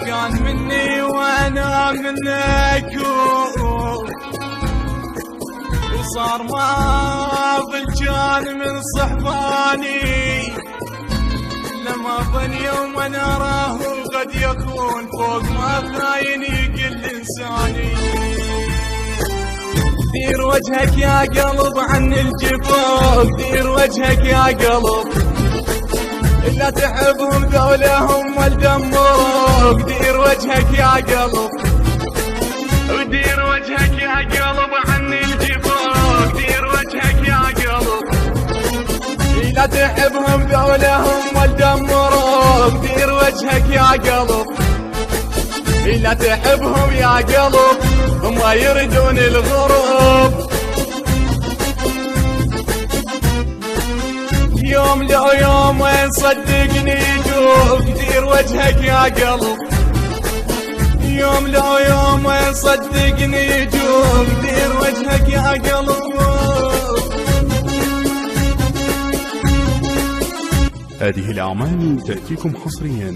كان مني وانا منك وصار ما ظل كان من صحباني لما ظل يوم انا اراه قد يكون فوق ما خايني كل انساني. دير وجهك يا قلب عن الجفوف، دير وجهك يا قلب لا تحبهم ذولهم والدموك. دير وجهك يا قلب ودير وجهك يا قلب عن الجفوف، دير وجهك يا قلب لا تحبهم ذولهم والدموك. دير وجهك يا قلب لا تحبهم يا قلب هم يردون الغروب. يوم لو يوم وين صدقني يجوك. دير وجهك يا قلب يوم لو يوم وين صدقني يجوك. دير وجهك يا قلب. هذه الأعمال تأتيكم حصريا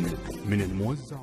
من الموزع.